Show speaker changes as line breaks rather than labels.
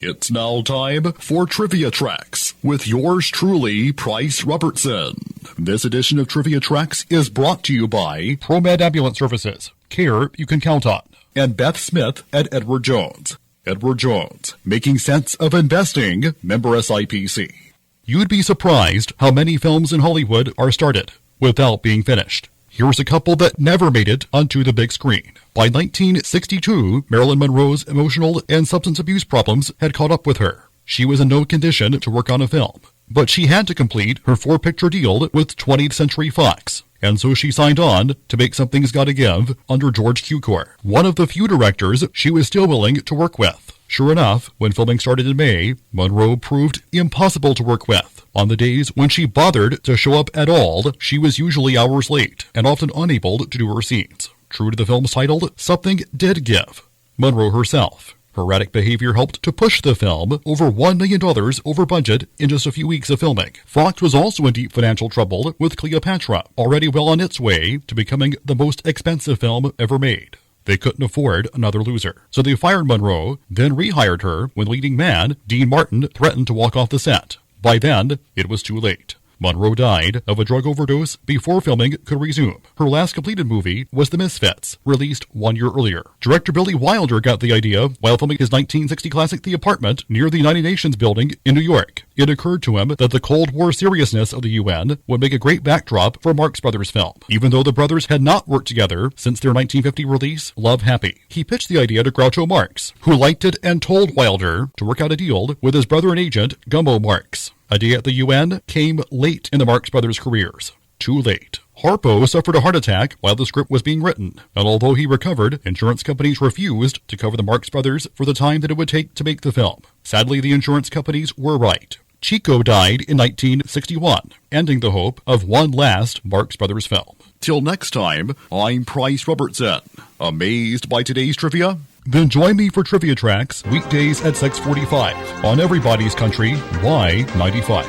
It's now time for Trivia Tracks with yours truly, Price Robertson. This edition of Trivia Tracks is brought to you by
ProMed Ambulance Services. Care you can count on.
And Beth Smith at Edward Jones. Edward Jones, making sense of investing, member SIPC.
You'd be surprised how many films in Hollywood are started without being finished. Here's a couple that never made it onto the big screen. By 1962, Marilyn Monroe's emotional and substance abuse problems had caught up with her. She was in no condition to work on a film, but she had to complete her 4-picture deal with 20th Century Fox, and so she signed on to make Something's Gotta Give under George Cukor, one of the few directors she was still willing to work with. Sure enough, when filming started in May, Monroe proved impossible to work with. On the days when she bothered to show up at all, she was usually hours late and often unable to do her scenes. True to the film's title, Something Did Give. Monroe herself. Her erratic behavior helped to push the film over $1 million over budget in just a few weeks of filming. Fox was also in deep financial trouble with Cleopatra, already well on its way to becoming the most expensive film ever made. They couldn't afford another loser, so they fired Monroe, then rehired her when leading man Dean Martin threatened to walk off the set. By then, it was too late. Monroe died of a drug overdose before filming could resume. Her last completed movie was The Misfits, released 1 year earlier. Director Billy Wilder got the idea while filming his 1960 classic The Apartment near the United Nations building in New York. It occurred to him that the Cold War seriousness of the UN would make a great backdrop for Marx Brothers film, even though the brothers had not worked together since their 1950 release, Love Happy. He pitched the idea to Groucho Marx, who liked it and told Wilder to work out a deal with his brother and agent, Gummo Marx. A Day at the UN came late in the Marx Brothers' careers. Too late. Harpo suffered a heart attack while the script was being written, and although he recovered, insurance companies refused to cover the Marx Brothers for the time that it would take to make the film. Sadly, the insurance companies were right. Chico died in 1961, ending the hope of one last Marx Brothers film.
Till next time, I'm Price Robertson. Amazed by today's trivia?
Then join me for Trivia Tracks weekdays at 6:45 on Everybody's Country Y95.